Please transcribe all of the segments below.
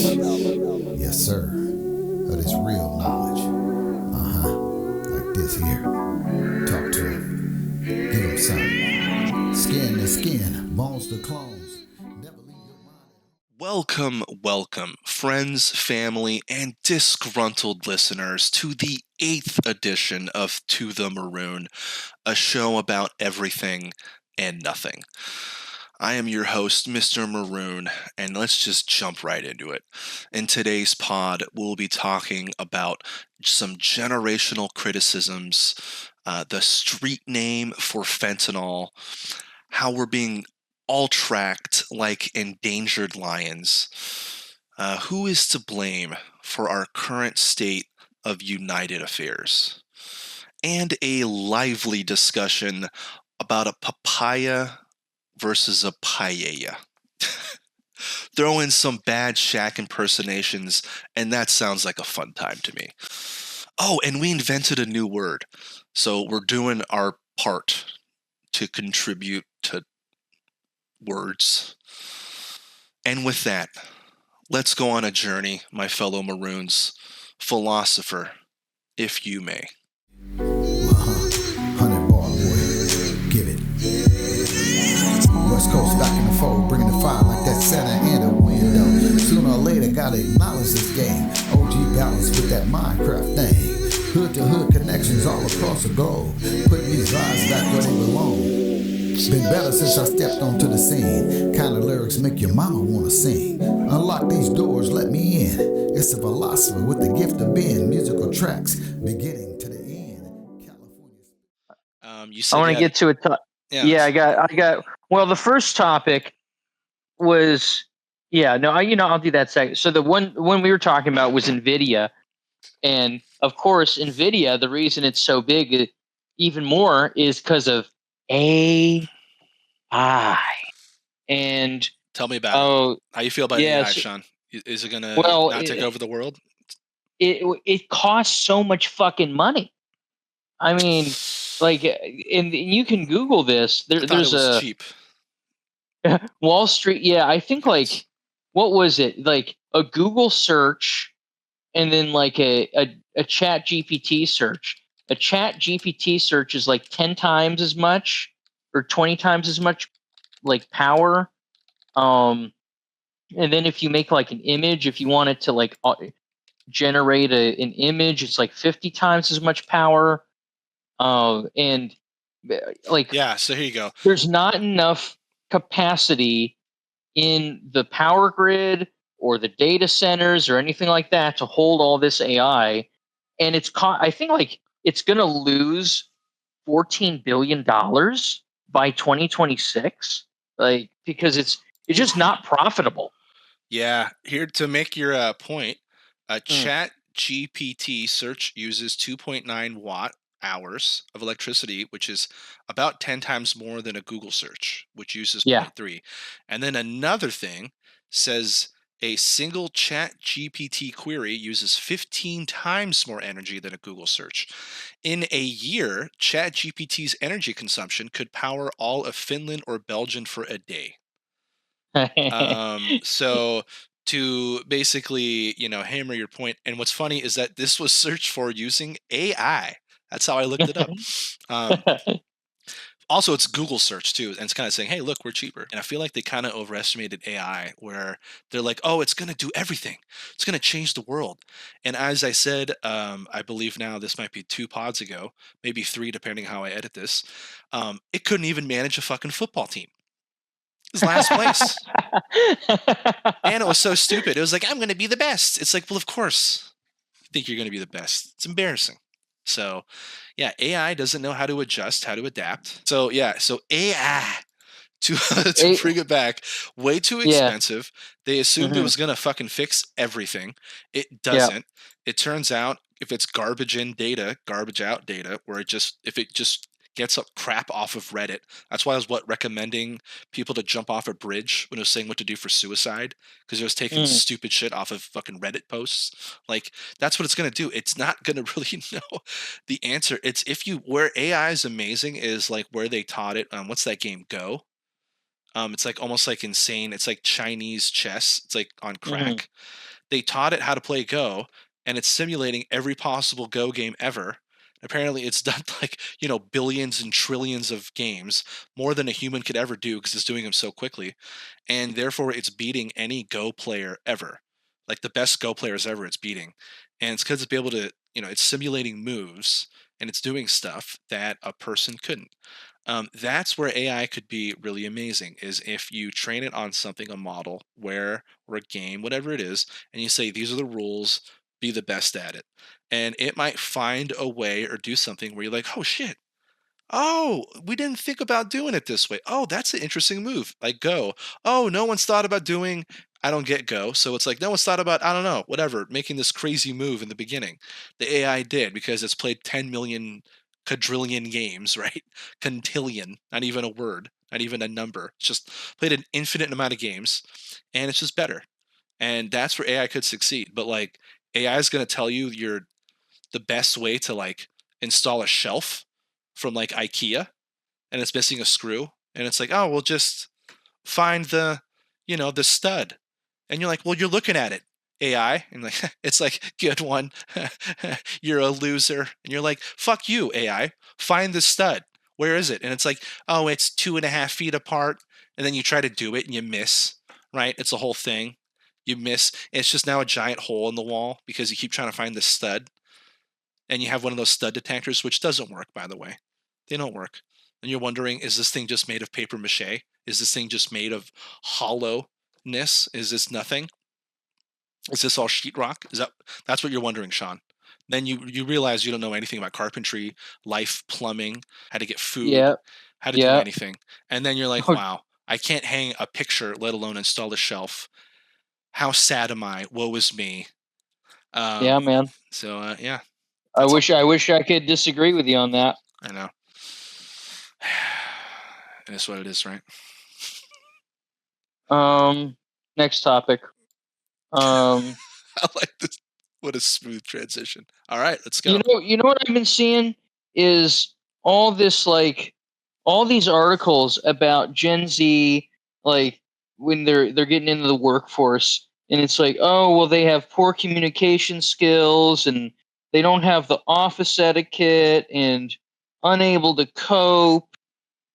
Yes, sir. That is real knowledge. Like this here. Talk to him. Give him something. Skin to skin, bones to clones. Never leave your mind. Welcome, friends, family, and disgruntled listeners to the 8th edition of To the Maroon, a show about everything and nothing. I am your host, Mr. Maroon, and let's just jump right into it. In today's pod, we'll be talking about some generational criticisms, the street name for fentanyl, how we're being all tracked like endangered lions. Who is to blame for our current state of united affairs? And a lively discussion about a papaya versus a paella. Throw in some bad Shaq impersonations, and that sounds like a fun time to me. Oh, and we invented a new word. So we're doing our part to contribute to words. And with that, let's go on a journey, my fellow Maroons. Philosopher, if you may. 100 ball, boy. Give it. West Coast back in the fold, bringing the fire like that Santa in a window. Sooner or later, gotta acknowledge this game. OG balance with that Minecraft thing. Hood to hood connections all across the globe. Putting these vibes back where they belong. Been better since I stepped onto the scene. Kind of lyrics make your mama wanna sing. Unlock these doors, let me in. It's a philosopher with the gift of being. Musical tracks beginning to the end. California. You said I want to get to it. Yeah, I got. Well, the first topic was, I'll do that second. So the one we were talking about was NVIDIA, and of course, NVIDIA. The reason it's so big, even more, is because of AI. And tell me about it. How you feel about AI, Sean? Is it gonna not take over the world? It costs so much fucking money. I mean, like, and you can Google this. There's a cheap. Wall Street. Yeah, I think what was it? Like a Google search, and then like a Chat GPT search. A Chat GPT search is like 10 times as much or 20 times as much like power. And then if you make like an image, if you want it to like generate an image, it's like 50 times as much power. And like, yeah, so here you go. There's not enough capacity in the power grid or the data centers or anything like that to hold all this AI. And I think like it's going to lose $14 billion by 2026, like, because it's just not profitable. Yeah, here to make your point, a Chat GPT search uses 2.9 watt hours of electricity, which is about 10 times more than a Google search, which uses 0.3. And then another thing says a single Chat GPT query uses 15 times more energy than a Google search. In a year, Chat GPT's energy consumption could power all of Finland or Belgium for a day. So to basically, hammer your point, and what's funny is that this was searched for using AI. That's how I looked it up. Also, it's Google search too, and it's kind of saying, hey, look, we're cheaper. And I feel like they kind of overestimated AI, where they're like, oh, it's going to do everything. It's going to change the world. And as I said, I believe now this might be 2 pods ago, maybe 3, depending how I edit this. It couldn't even manage a fucking football team. It was last place. And it was so stupid. It was like, I'm going to be the best. It's like, well, of course you think you're going to be the best. It's embarrassing. So, yeah, AI doesn't know how to adjust, how to adapt. So, yeah, AI, to bring it back, way too expensive. They assumed it was going to fucking fix everything. It doesn't. It turns out if it's garbage in data, garbage out data, where if it just gets up crap off of Reddit. That's why I was recommending people to jump off a bridge when it was saying what to do for suicide, because it was taking stupid shit off of fucking Reddit posts. Like, that's what it's going to do. It's not going to really know the answer. It's where AI is amazing is like where they taught it. What's that game? Go. It's like almost like insane. It's like Chinese chess. It's like on Mm-hmm. crack. They taught it how to play Go, and it's simulating every possible Go game ever. Apparently, it's done like, billions and trillions of games, more than a human could ever do because it's doing them so quickly. And therefore, it's beating any Go player ever. Like the best Go players ever, it's beating. And it's because it's able to, it's simulating moves and it's doing stuff that a person couldn't. That's where AI could be really amazing, is if you train it on something, a model where, or a game, whatever it is, and you say, these are the rules, be the best at it. And it might find a way or do something where you're like, oh shit, oh, we didn't think about doing it this way. Oh, that's an interesting move. Like Go. Oh, no one's thought about doing, I don't get Go. So it's like, no one's thought about, I don't know, whatever, making this crazy move in the beginning. The AI did because it's played 10 million quadrillion games, right? Quintillion, not even a word, not even a number. It's just played an infinite amount of games and it's just better. And that's where AI could succeed. But like AI is going to tell you the best way to like install a shelf from like IKEA and it's missing a screw and it's like, oh, we'll just find the stud. And you're like, well, you're looking at it, AI. And like, it's like, good one. You're a loser. And you're like, fuck you, AI. Find the stud. Where is it? And it's like, oh, it's 2.5 feet apart. And then you try to do it and you miss, right? It's a whole thing. You miss. It's just now a giant hole in the wall because you keep trying to find the stud. And you have one of those stud detectors, which doesn't work, by the way. They don't work. And you're wondering, is this thing just made of paper mache? Is this thing just made of hollowness? Is this nothing? Is this all sheetrock? That's what you're wondering, Sean? Then you realize you don't know anything about carpentry, life, plumbing, how to get food, Yeah. how to do Yeah. anything. And then you're like, Oh, wow, I can't hang a picture, let alone install a shelf. How sad am I? Woe is me. yeah, Um, man. so yeah, I that's all. wish I wish I could disagree with you on that. I know. And it's what it is, right? Next topic. Um, I like this. What a smooth transition. All right, let's you go. know what I've been seeing is all this like all these articles about Gen Z, like when they're getting into the workforce, and it's like, oh well, they have poor communication skills and they don't have the office etiquette and unable to cope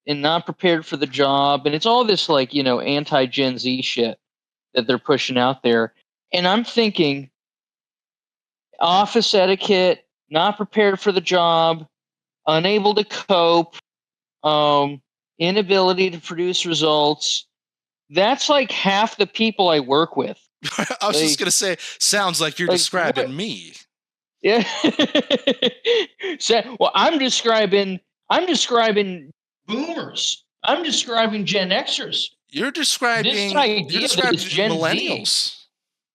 and not prepared for the job, and it's all this like anti Gen Z shit that they're pushing out there, and I'm thinking office etiquette, not prepared for the job, unable to cope, um, inability to produce results. That's like half the people I work with. I was just Like, gonna say, sounds like you're like what? describing me. Yeah. Well, I'm describing boomers. I'm describing Gen Xers. You're This describing you're idea that describing it's Gen Z. millennials.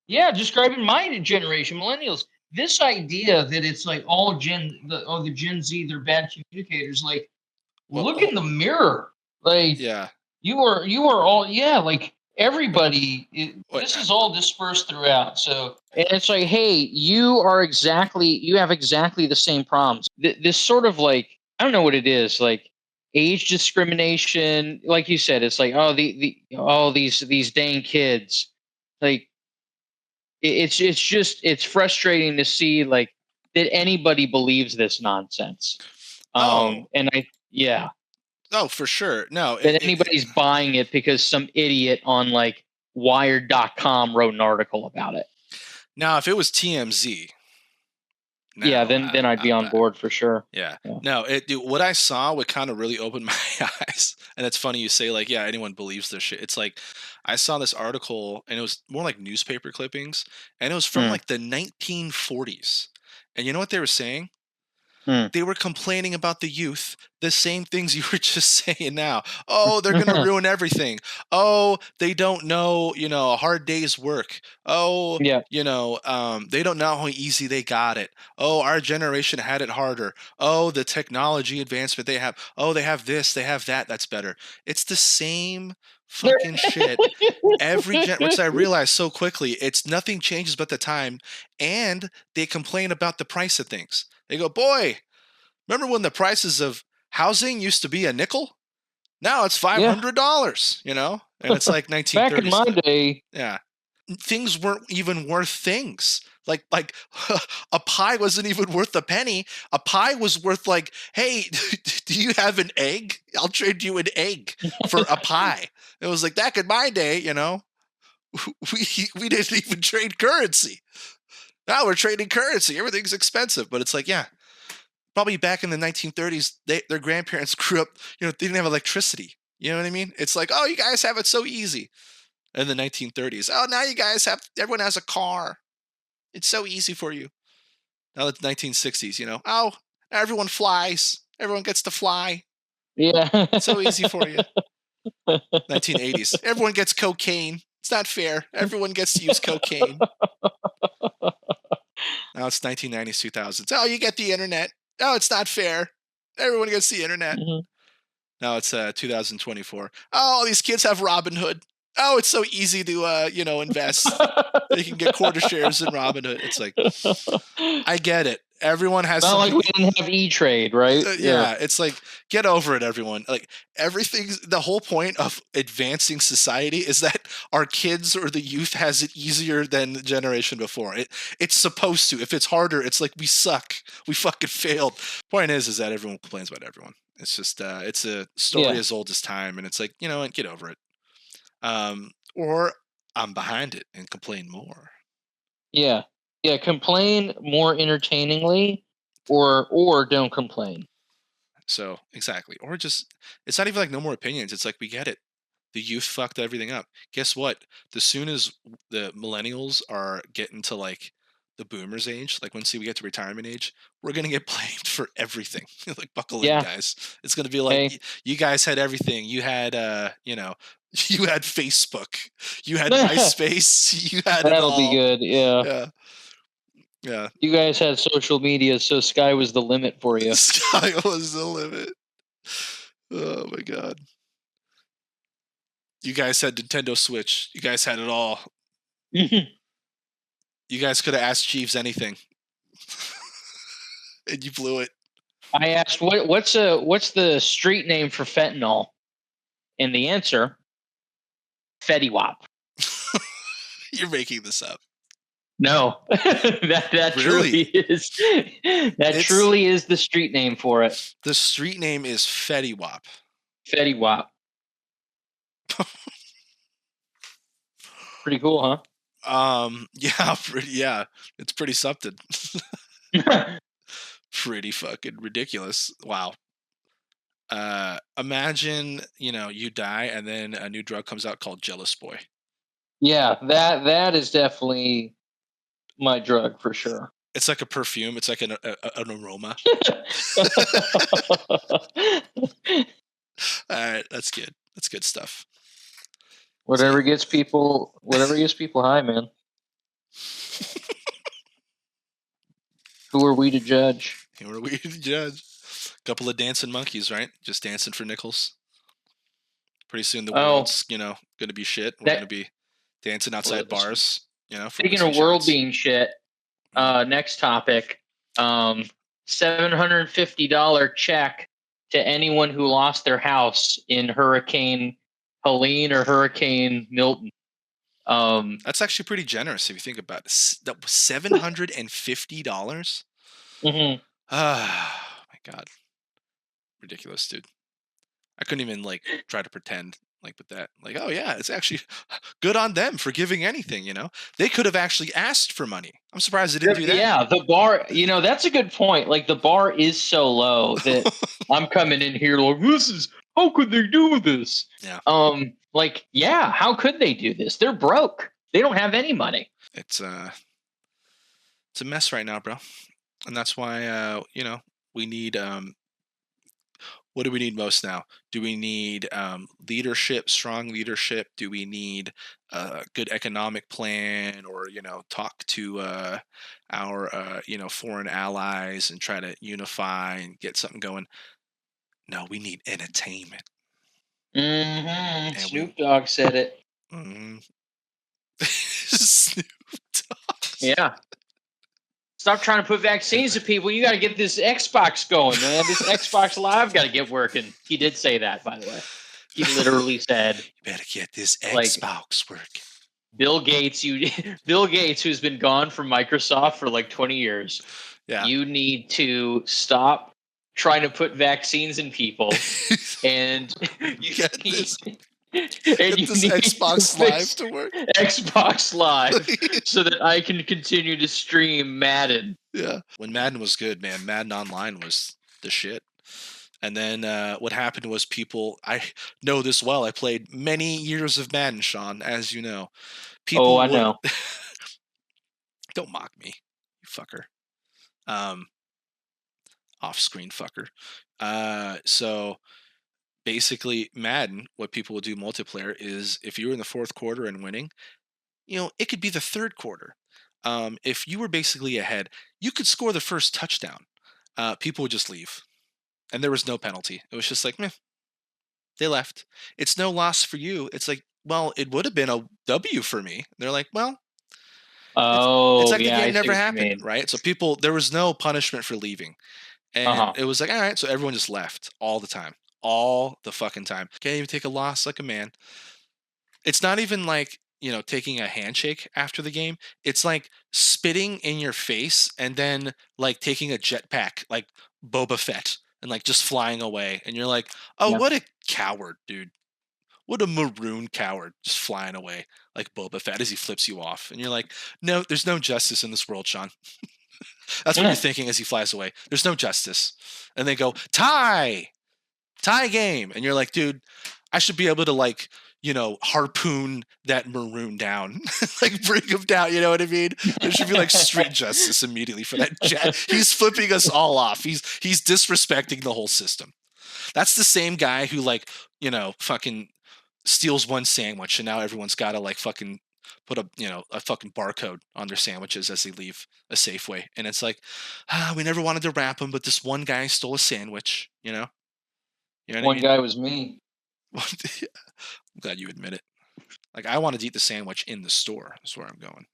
Yeah, describing my generation, millennials. This idea that it's like all the Gen Z, they're bad communicators. Like, Well, look in the mirror. Like, yeah. you are all, yeah, like But everybody. what? This is all dispersed throughout. So, and it's like, hey, you have exactly the same problems. This sort of like, I don't know what it is, like age discrimination. Like you said, it's like, oh, these dang kids. Like, it's frustrating to see like that anybody believes this nonsense. Oh, And I yeah, no, for sure. No, that anybody's buying it because some idiot on like Wired.com wrote an article about it. now if it was TMZ, Yeah, now then I'd be on board for sure. yeah. Yeah. No, what I saw would kind of really open my eyes. And it's funny you say like, yeah, anyone believes this shit. It's like I saw this article and it was more like newspaper clippings and it was from Hmm. like the 1940s. And you know what they were saying? Hmm. They were complaining about the youth, the same things you were just saying now. Oh, they're going to ruin everything. Oh, they don't know, a hard day's work. Oh, Yeah. they don't know how easy they got it. Oh, our generation had it harder. Oh, the technology advancement they have. Oh, they have this, they have that. That's better. It's the same fucking shit which I realized so quickly. It's nothing changes but the time, and they complain about the price of things. They go, boy, remember when the prices of housing used to be a nickel? Now it's $500, you know? And it's like 1930s. Back in my day. Yeah. Things weren't even worth things. Like a pie wasn't even worth a penny. A pie was worth like, hey, do you have an egg? I'll trade you an egg for a pie. It was like back in my day, you know, we didn't even trade currency. Now we're trading currency. Everything's expensive. But it's like, yeah, probably back in the 1930s, their grandparents grew up, you know, they didn't have electricity. You know what I mean? It's like, oh, you guys have it so easy. In the 1930s. Oh, now you guys everyone has a car. It's so easy for you. Now it's 1960s, you know. Oh, everyone flies. Everyone gets to fly. Yeah. It's so easy for you. 1980s. Everyone gets cocaine. It's not fair. Everyone gets to use cocaine. Now it's 1990s, 2000s. Oh, you get the internet. Oh, it's not fair. Everyone gets the internet. Mm-hmm. Now it's 2024. Oh, these kids have Robinhood. Oh, it's so easy to you know, invest. They can get quarter shares in Robinhood. It's like, I get it. Everyone has not like we didn't have E-Trade, right? Yeah, it's like, get over it, everyone. Like, everything's the whole point of advancing society is that our kids or the youth has it easier than the generation before. It's supposed to. If it's harder, it's like we suck. We fucking failed. Point is that everyone complains about everyone. It's just it's a story as old as time, and it's like, you know what, get over it. Or I'm behind it and complain more. Yeah. Yeah, complain more entertainingly or don't complain. So, exactly. Or just, it's not even like no more opinions. It's like, we get it. The youth fucked everything up. Guess what? As soon as the millennials are getting to like the boomers age, like once we get to retirement age, we're going to get blamed for everything. Like, buckle in, guys. It's going to be like, you guys had everything. You had, you know, you had Facebook. You had MySpace. You had That'll it all. Be good. Yeah. Yeah. Yeah. You guys had social media, so sky was the limit for you. Sky was the limit. Oh my god. You guys had Nintendo Switch. You guys had it all. You guys could have asked Jeeves anything. And you blew it. I asked what's the street name for fentanyl? And the answer, Fetty Wap. You're making this up. No, that really? truly is. Truly is the street name for it. The street name is Fetty Wap. Fetty Wap. Pretty cool, huh? Yeah, it's pretty something. Pretty fucking ridiculous. Wow. Imagine, you know, you die and then a new drug comes out called Jealous Boy. Yeah, that is definitely my drug for sure. It's like a perfume. It's like an aroma. All right, that's good. That's good stuff. Whatever gets people high, man. Who are we to judge? Who are we to judge? A couple of dancing monkeys, right? Just dancing for nickels. Pretty soon the world's, you know, going to be shit. We're going to be dancing outside bars, you know. Speaking of world being shit, next topic, $750 check to anyone who lost their house in Hurricane Helene or Hurricane Milton. That's actually pretty generous if you think about it. That was $750. Mm-hmm. Oh my god, ridiculous, dude. I couldn't even like try to pretend like with that. Like, oh yeah, it's actually good on them for giving anything. You know, they could have actually asked for money. I'm surprised they didn't do that. Yeah, the bar. You know, that's a good point. Like the bar is so low that I'm coming in here like, this is. How could they do this? Yeah. Like, yeah, how could they do this? They're broke. They don't have any money. It's a mess right now, bro. And that's why, you know, we need, what do we need most now? Do we need leadership, strong leadership? Do we need a good economic plan, or, you know, talk to our, you know, foreign allies and try to unify and get something going? No, we need entertainment. Mm-hmm. Snoop Dogg said it. Mm-hmm. Snoop Dogg. Yeah. Stop trying to put vaccines to people. You got to get this Xbox going, man. This Xbox Live got to get working. He did say that, by the way. He literally said, "You better get this like, Xbox working." Bill Gates, Bill Gates, who's been gone from Microsoft for like 20 years, Yeah. you need to stop trying to put vaccines in people, and you Get need, this. and Get you this need Xbox to Live fix to work. Xbox Live so that I can continue to stream Madden. Yeah. When Madden was good, man, Madden Online was the shit. And then what happened was people, I know this well. I played many years of Madden, Sean, as you know. Oh, People I would know. don't mock me, you fucker. Off-screen fucker. So basically, Madden, what people would do multiplayer is if you were in the fourth quarter and winning, it could be the third quarter. If you were basically ahead, you could score the first touchdown. People would just leave, and there was no penalty. It was just like, meh, they left. It's no loss for you. It's like, well, it would have been a W for me. They're like, well, it's Oh, like the yeah, I game see never what you happened, mean. right? So people, there was no punishment for leaving, and Uh-huh. it was like, all right, so everyone just left all the time, all the fucking time. Can't even take a loss like a man. It's not even like, taking a handshake after the game. It's like spitting in your face and then like taking a jetpack like Boba Fett and like just flying away. And you're like, oh, Yeah. what a coward, dude. What a maroon coward just flying away like Boba Fett as he flips you off. And you're like, no, there's no justice in this world, Sean. That's what you're thinking as he flies away. There's no justice. And they go, tie game. And you're like, dude, I should be able to like, harpoon that maroon down, like bring him down. You know what I mean? There should be like street justice immediately for that jet. He's flipping us all off. He's disrespecting the whole system. That's the same guy who like, fucking steals one sandwich and now everyone's got to like fucking put a fucking barcode on their sandwiches as they leave a Safeway. And it's like, we never wanted to wrap them, but this one guy stole a sandwich, You know what I One mean? guy was me. I'm glad you admit it. Like, I wanted to eat the sandwich in the store. That's where I'm going,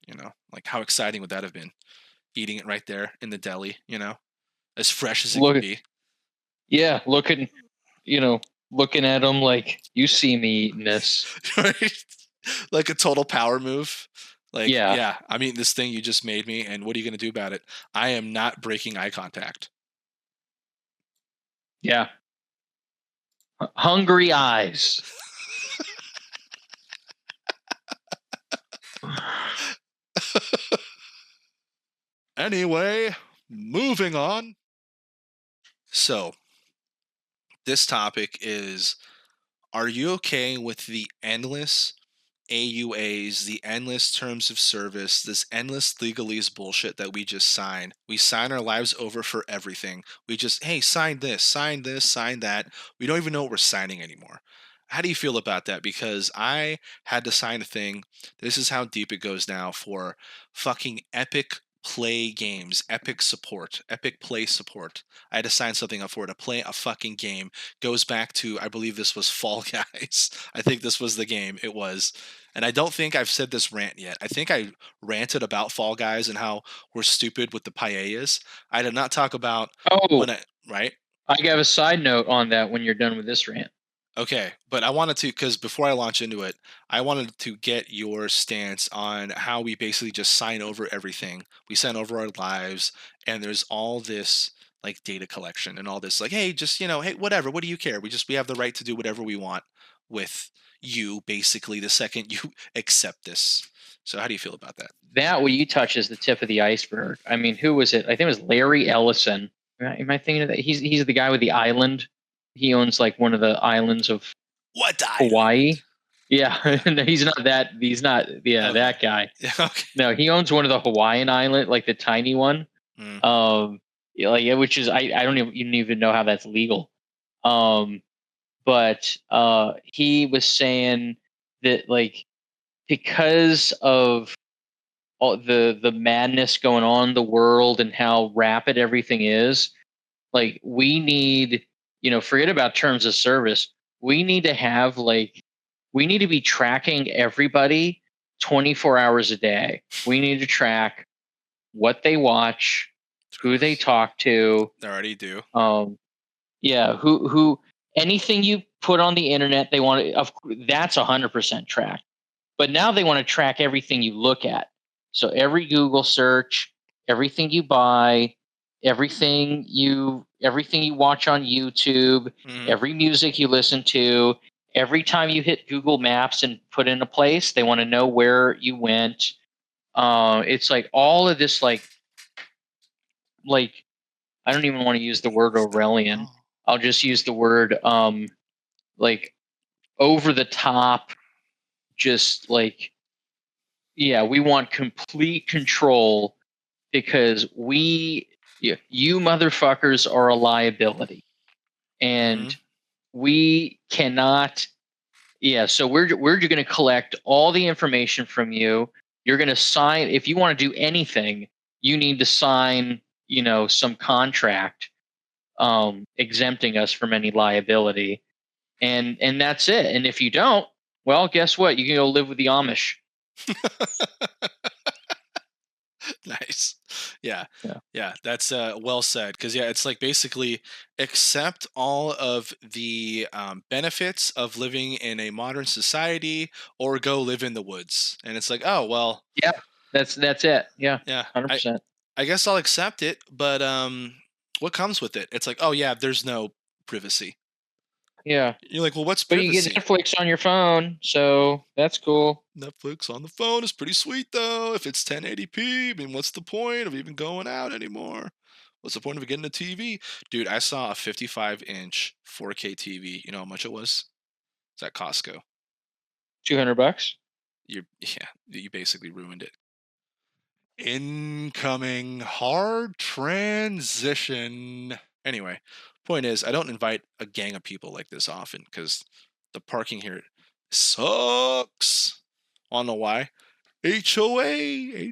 Like, how exciting would that have been? Eating it right there in the deli, as fresh as it could be. Yeah, looking at him like, you see me eating this. Right? Like a total power move. Like, Yeah. yeah, I'm eating this thing you just made me, and what are you going to do about it? I am not breaking eye contact. Yeah. Hungry eyes. Anyway, moving on. So, this topic is, are you okay with the endless AUAs, the endless terms of service, this endless legalese bullshit that we just sign? We sign our lives over for everything. We just, hey, sign this, sign that. We don't even know what we're signing anymore. How do you feel about that? Because I had to sign a thing. This is how deep it goes now for fucking epic play games, epic play support. I had to sign something up for it to play a fucking game. Goes back to, I believe this was Fall Guys. I think this was the game. It was. And I don't think I've said this rant yet. I think I ranted about Fall Guys and how we're stupid with the paellas. I did not talk about Oh, right? I got a side note on that when you're done with this rant. Okay, but I wanted to, because before I launch into it, I wanted to get your stance on how we basically just sign over everything. We sign over our lives, and there's all this like data collection and all this like, hey, just hey, whatever. What do you care? We have the right to do whatever we want with you, basically, the second you accept this. So how do you feel about that? That what you touch is the tip of the iceberg. I mean, who was it? I think it was Larry Ellison. Am I thinking of that? He's the guy with the island. He owns like one of the islands of What Hawaii. island? Yeah, no, he's not that. He's not. Yeah, Okay. that guy. Okay. No, he owns one of the Hawaiian island, like the tiny one. Yeah, like which is I don't even know how that's legal. But he was saying that like because of all the madness going on in the world and how rapid everything is, like we need, forget about terms of service. We need to have we need to be tracking everybody 24 hours a day. We need to track what they watch, who they talk to. They already do. Yeah, who anything you put on the internet, they want to, that's 100% tracked. But now they want to track everything you look at. So every Google search, everything you buy, everything you watch on YouTube, every music you listen to, every time you hit Google Maps and put in a place, they want to know where you went. It's like all of this, like I don't even want to use the word Orwellian. I'll just use the word like over the top, just like, yeah, we want complete control because you motherfuckers are a liability, and we cannot. Yeah, so we're going to collect all the information from you. You're going to sign, if you want to do anything, you need to sign, some contract exempting us from any liability, and that's it. And if you don't, well, guess what? You can go live with the Amish. Nice. Yeah. That's well said. Because it's like basically accept all of the benefits of living in a modern society, or go live in the woods. And it's like, oh well. Yeah, that's it. Yeah. Yeah. 100%. I guess I'll accept it, but what comes with it? It's like, oh yeah, there's no privacy. Yeah. You're like, well, what's But privacy? you get Netflix on your phone, so that's cool. Netflix on the phone is pretty sweet, though. If it's 1080p, I mean, what's the point of even going out anymore? What's the point of getting a TV? Dude, I saw a 55-inch 4K TV. You know how much it was? It's at Costco. $200. You basically ruined it. Incoming hard transition. Anyway, point is, I don't invite a gang of people like this often because the parking here sucks. I don't know why. HOA.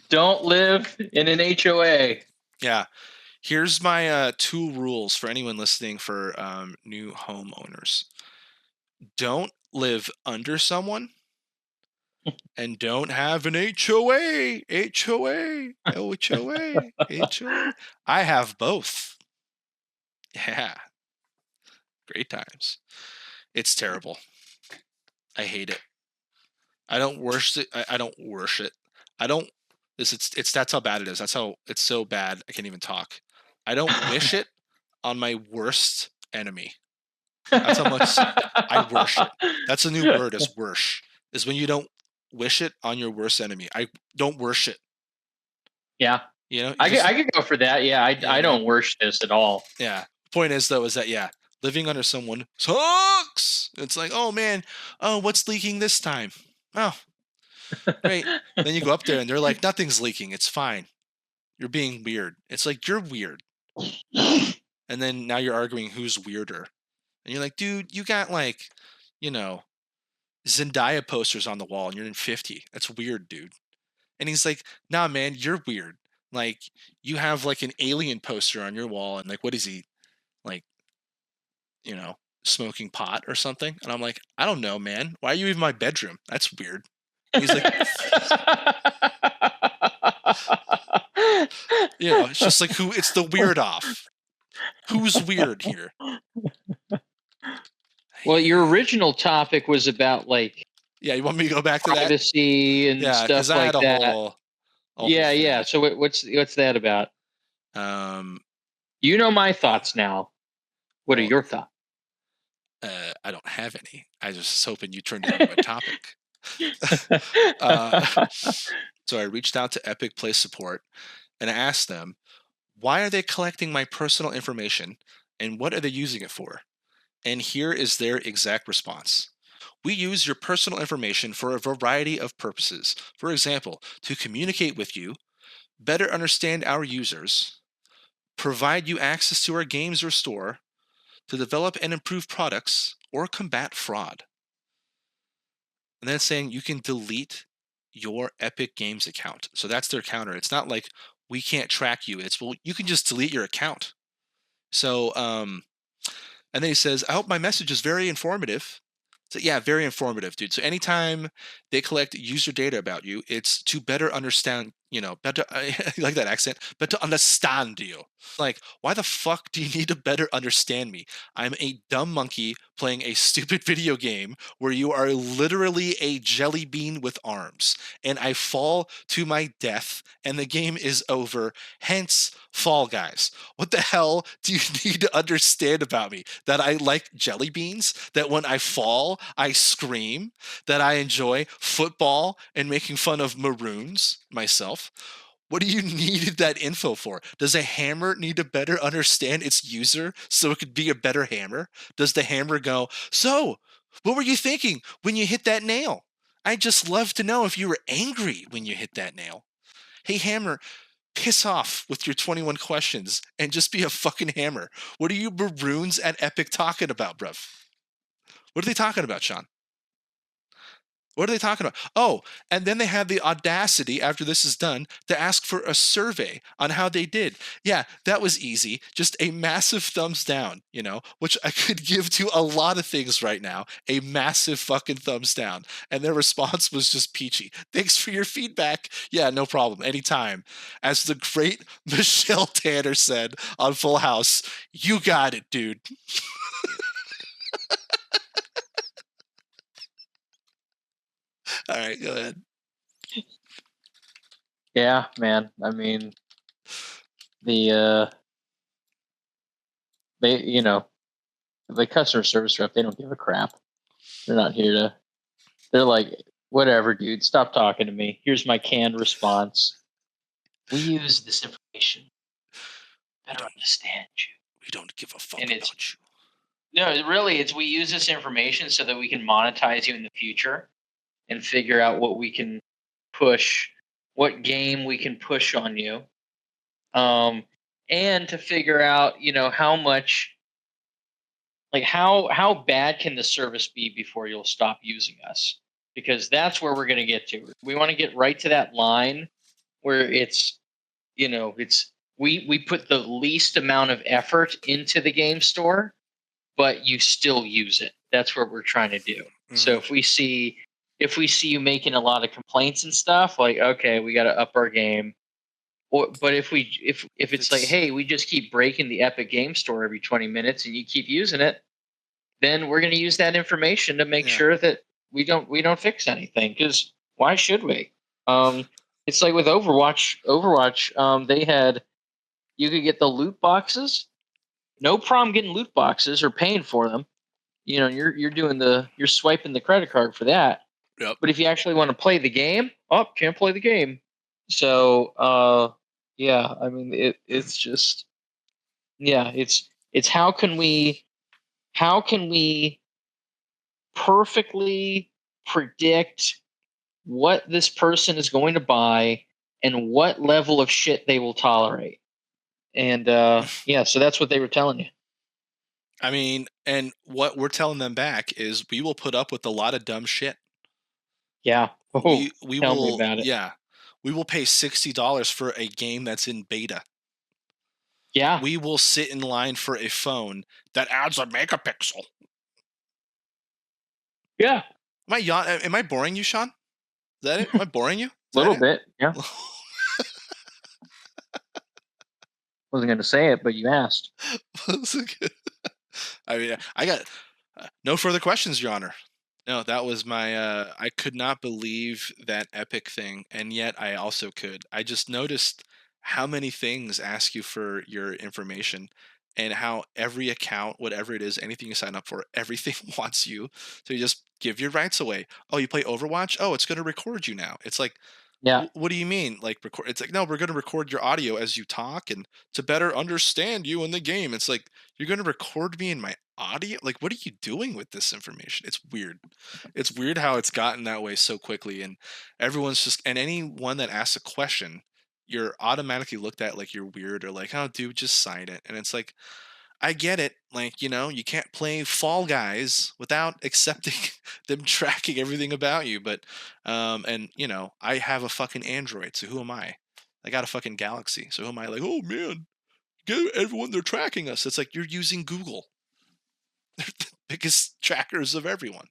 Don't live in an HOA. Yeah. Here's my 2 rules for anyone listening for new homeowners. Don't live under someone, and don't have an HOA. I have both. Yeah. Great times. It's terrible. I hate it. I don't worship it. I don't worship it. I don't. It's that's how bad it is. That's how it's so bad. I can't even talk. I don't wish it on my worst enemy. That's how much I worship. That's a new word. Is worsh. Is when you don't wish it on your worst enemy. I don't worship. Yeah. I could go for that. Yeah. I don't worship this at all. Yeah. Point is though, is that living under someone sucks. It's like, oh man, oh, what's leaking this time? Oh, great. Then you go up there and they're like, nothing's leaking. It's fine. You're being weird. It's like, you're weird. And then now you're arguing who's weirder. And you're like, dude, you got like, Zendaya posters on the wall and you're in 50. That's weird, dude. And he's like, nah, man, you're weird. Like, you have like an alien poster on your wall and like, what is he? Like, smoking pot or something. And I'm like, I don't know, man. Why are you in my bedroom? That's weird. And he's like, it's just like it's the weird off. Who's weird here? Well, your original topic was about like, you want me to go back to privacy and stuff like that. Whole yeah. So what's that about? You know my thoughts now. What are your thoughts? I don't have any. I was just hoping you turned it into a topic. So I reached out to Epic Play Support and I asked them, why are they collecting my personal information and what are they using it for? And here is their exact response. We use your personal information for a variety of purposes. For example, to communicate with you, better understand our users, provide you access to our games or store, to develop and improve products, or combat fraud. And then saying you can delete your Epic Games account. So that's their counter. It's not like we can't track you. It's, well, you can just delete your account. So, and then he says, I hope my message is very informative. So yeah, very informative, dude. So anytime they collect user data about you, it's to better understand, better, I like that accent, better understand you. Like, why the fuck do you need to better understand me? I'm a dumb monkey playing a stupid video game where you are literally a jelly bean with arms, and I fall to my death, and the game is over. Hence, Fall Guys. What the hell do you need to understand about me? That I like jelly beans? That when I fall, I scream? That I enjoy football and making fun of Maroons myself? What do you need that info for? Does a hammer need to better understand its user so it could be a better hammer? Does the hammer go, so, what were you thinking when you hit that nail? I'd just love to know if you were angry when you hit that nail. Hey, hammer, piss off with your 21 questions and just be a fucking hammer. What are you Maroons at Epic talking about, bruv? What are they talking about, Sean? What are they talking about? Oh, and then they have the audacity after this is done to ask for a survey on how they did. Yeah, that was easy. Just a massive thumbs down, which I could give to a lot of things right now. A massive fucking thumbs down. And their response was just peachy. Thanks for your feedback. Yeah, no problem. Anytime. As the great Michelle Tanner said on Full House, you got it, dude. All right, go ahead. Yeah, man. I mean, the the customer service rep, they don't give a crap. They're not here to. They're like, whatever, dude. Stop talking to me. Here's my canned response. We use this information to better understand you. We don't give a fuck And it's- about you. No, really, we use this information so that we can monetize you in the future and figure out what we can push, what game we can push on you, and to figure out, how much, like how bad can the service be before you'll stop using us? Because that's where we're going to get to. We want to get right to that line where it's, we put the least amount of effort into the game store, but you still use it. That's what we're trying to do. Mm-hmm. So if we see you making a lot of complaints and stuff, like, okay, we got to up our game. But if it's like, hey, we just keep breaking the Epic Game Store every 20 minutes and you keep using it, then we're going to use that information to make sure that we don't fix anything. Because why should we? It's like with Overwatch. They had, you could get the loot boxes. No problem getting loot boxes or paying for them. You're swiping the credit card for that. Yep. But if you actually want to play the game, can't play the game. So I mean it's just it's how can we perfectly predict what this person is going to buy and what level of shit they will tolerate. And so that's what they were telling you. I mean, and what we're telling them back is we will put up with a lot of dumb shit. Yeah. We tell will, me about it. Yeah. We will pay $60 for a game that's in beta. Yeah. We will sit in line for a phone that adds a megapixel. Yeah. Am I boring you, Sean? Is that it? Am I boring you? A little bit, yeah. Wasn't going to say it, but you asked. I mean, I got no further questions, Your Honor. No, that was my, I could not believe that Epic thing, and yet I also could. I just noticed how many things ask you for your information, and how every account, whatever it is, anything you sign up for, everything wants you to just give your rights away. Oh, you play Overwatch? Oh, it's going to record you now. It's like, yeah. What do you mean? Like, record? It's like, no, we're going to record your audio as you talk and to better understand you in the game. It's like, you're going to record me in my audio? Like, what are you doing with this information? It's weird. It's weird how it's gotten that way so quickly. And everyone's just, and anyone that asks a question, you're automatically looked at like you're weird or like, oh, dude, just sign it. And it's like, I get it. Like, you can't play Fall Guys without accepting them tracking everything about you. But, and, I have a fucking Android. So who am I? I got a fucking Galaxy. So who am I? Like, oh, man, everyone, they're tracking us. It's like, you're using Google. They're the biggest trackers of everyone,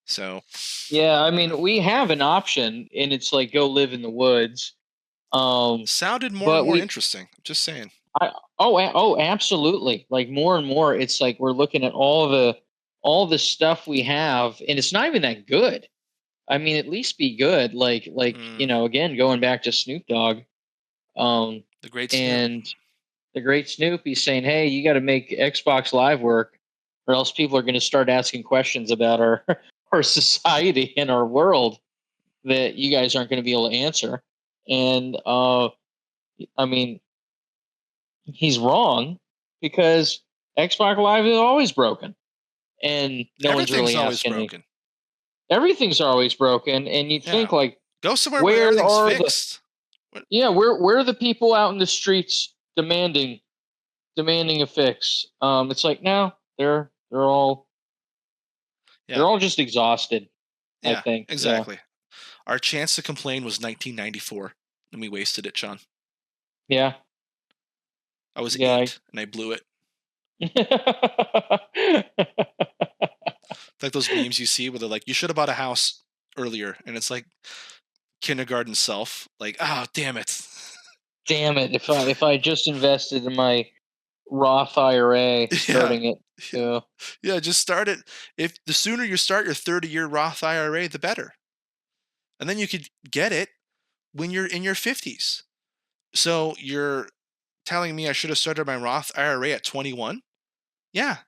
So. Yeah, I mean, we have an option, and it's like, go live in the woods. Sounded more and But more interesting. Just saying. absolutely. Like more and more, it's like we're looking at all the stuff we have, and it's not even that good. I mean, at least be good. Like again, going back to Snoop Dogg, The great Snoop. and the great Snoop, he's saying, "Hey, you got to make Xbox Live work, or else people are going to start asking questions about our our society and our world that you guys aren't going to be able to answer." And I mean, he's wrong because Xbox Live is always broken, and no one's Everything's really always asking me. broken. Everything's always broken, and you Yeah. think like, Go somewhere where everything's fixed. where are the people out in the streets demanding a fix? It's like no, they're all just exhausted. I Yeah, think exactly. Our chance to complain was 1994, and we wasted it, Sean. Yeah. I was Yeah. 8, and I blew it. Like those memes you see where they're like, "You should have bought a house earlier," and it's like kindergarten self, like, "Oh, damn it." Damn it! If I just invested in my Roth IRA, starting it. Yeah. Yeah, just start it. If the sooner you start your 30-year Roth IRA, the better. And then you could get it when you're in your 50s. So you're telling me I should have started my Roth IRA at 21? Yeah.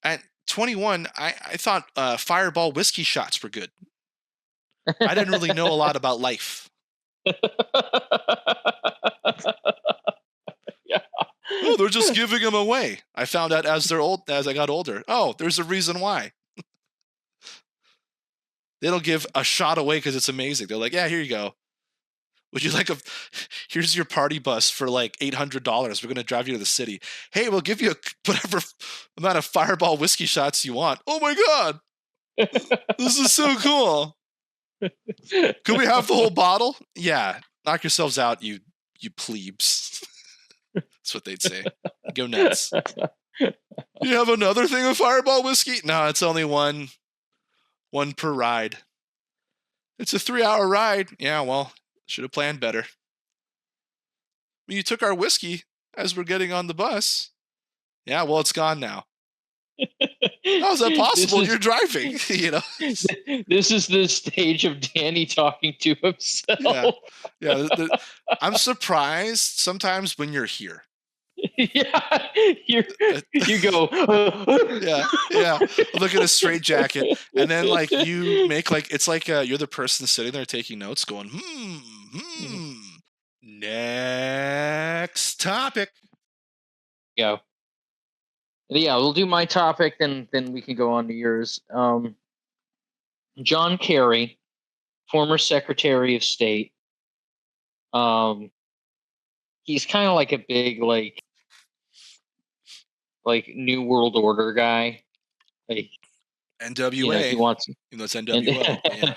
At 21, I thought Fireball whiskey shots were good. I didn't really know a lot about life. Yeah. Oh, they're just giving them away. I found out as I got older. Oh, there's a reason why. They don't give a shot away because it's amazing. They're like, yeah, here you go. Would you like here's your party bus for like $800. We're going to drive you to the city. Hey, we'll give you whatever amount of Fireball whiskey shots you want. Oh my God. This is so cool. Could we have the whole bottle? Yeah. Knock yourselves out, you plebes. That's what they'd say. Go nuts. You have another thing of Fireball whiskey? No, it's only one per ride. It's a 3-hour ride. Yeah, well, should have planned better. You took our whiskey as we're getting on the bus. Yeah, well, it's gone now. How is that possible? You're driving, you know. This is the stage of Danny talking to himself. Yeah. I'm surprised sometimes when you're here. Yeah, you go. Yeah. Look at a straight jacket, and then like you make like it's like you're the person sitting there taking notes, going Next topic. Go. Yeah, we'll do my topic, then we can go on to yours. John Kerry, former Secretary of State. He's kind of like a big like New World Order guy. Like NWA. He wants. Even though it's NWO. Yeah.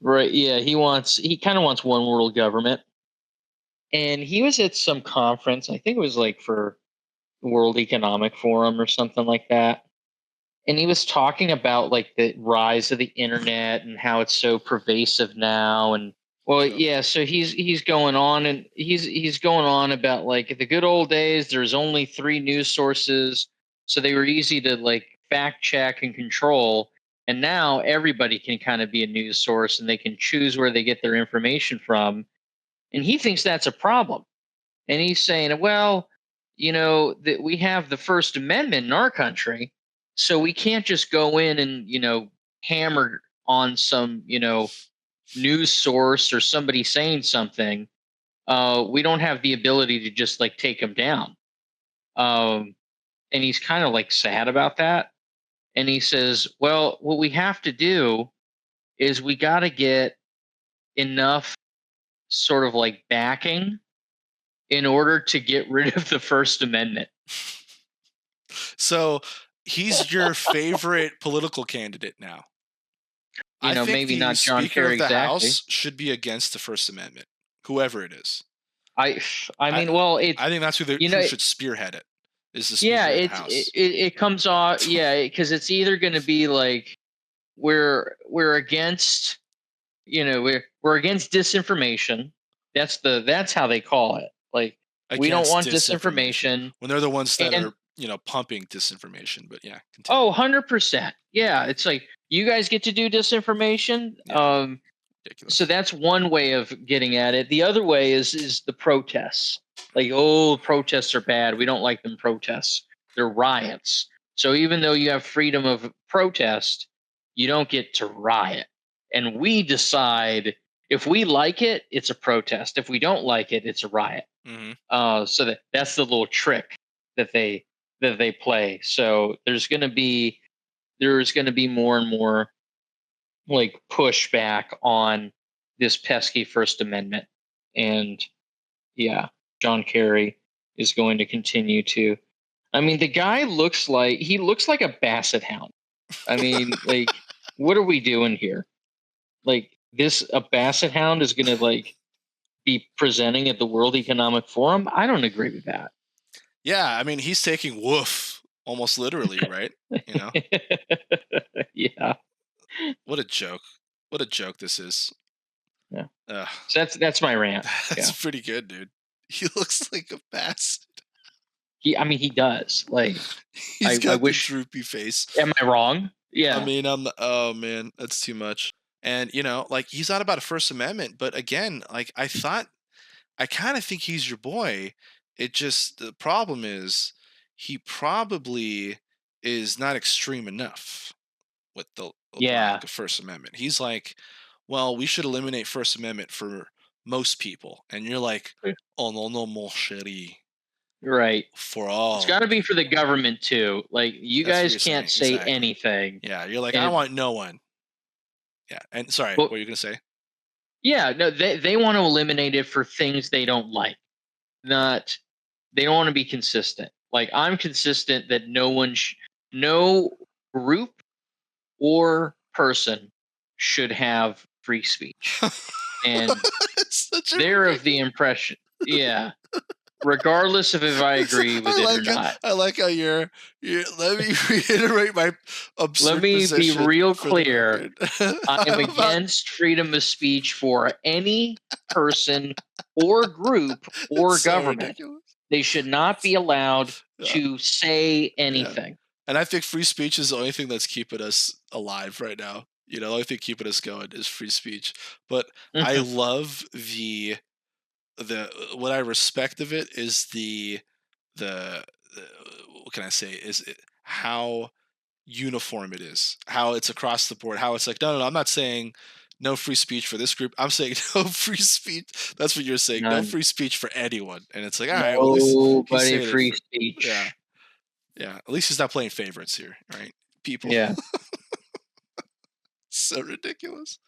Right. Yeah. He kind of wants one world government. And he was at some conference. I think it was like for World Economic Forum or something like that. And he was talking about like the rise of the internet and how it's so pervasive now. And well, yeah. So he's going on and he's going on about like the good old days. There's only 3 news sources, so they were easy to like fact check and control. And now everybody can kind of be a news source and they can choose where they get their information from. And he thinks that's a problem. And he's saying, well, that we have the First Amendment in our country, so we can't just go in and, hammer on some, news source or somebody saying something. We don't have the ability to just like take them down. And he's kind of like sad about that. And he says, well, what we have to do is we got to get enough sort of like backing in order to get rid of the First Amendment. So he's your favorite political candidate now. I think maybe not John Speaker Kerry of the exactly. House should be against the First Amendment, whoever it is. I think that's who should spearhead it. Is the Speaker of the House? It comes off, because it's either going to be like we're against, we're against disinformation, that's how they call it. Like, we don't want disinformation. when they're the ones that And are pumping disinformation. But yeah, oh, continue. 100%. Yeah, it's like you guys get to do disinformation. Yeah. Ridiculous. So that's one way of getting at it. The other way is the protests. Like, oh, protests are bad. We don't like them protests. They're riots. So even though you have freedom of protest, you don't get to riot. And we decide if we like it, it's a protest. If we don't like it, it's a riot. So that's the little trick that they play. So there's going to be more and more like pushback on this pesky First Amendment, and yeah, John Kerry is going to continue to. I mean, the guy looks like a basset hound. I mean, like, what are we doing here? Like, a basset hound is going to like be presenting at the World Economic Forum? I don't agree with that. Yeah, I mean, he's taking woof almost literally, right? Yeah. What a joke! What a joke this is. Yeah. So that's my rant. That's pretty good, dude. He looks like a bastard. He does. Like, he's got the droopy face. Am I wrong? Yeah. I mean, oh man, that's too much. And like, he's not about a First Amendment, but again, like, I kind of think he's your boy. The problem is he probably is not extreme enough with the lack of First Amendment. He's like, well, we should eliminate First Amendment for most people. And you're like, oh, no, mon chéri. Right. For all. It's got to be for the government, too. Like, you guys can't say anything. Yeah, you're like, I want no one. Yeah, and sorry, what were you going to say? Yeah, no, they want to eliminate it for things they don't like. They don't want to be consistent. Like, I'm consistent that no group or person should have free speech. And they're of the impression, regardless of if I agree with it or not. I like how you're let me reiterate my absurd Let me position be real clear. I am against freedom of speech for any person or group or government. So they should not be allowed to say anything. Yeah. And I think free speech is the only thing that's keeping us alive right now. The only thing keeping us going is free speech. But I love the what I respect of it is the what can I say, is how uniform it is, how it's across the board, how it's like, no, I'm not saying no free speech for this group, I'm saying no free speech. That's what you're saying. No free speech for anyone. And it's like, all right, well, nobody free speech. Yeah, at least he's not playing favorites here, right? People. Yeah. So ridiculous.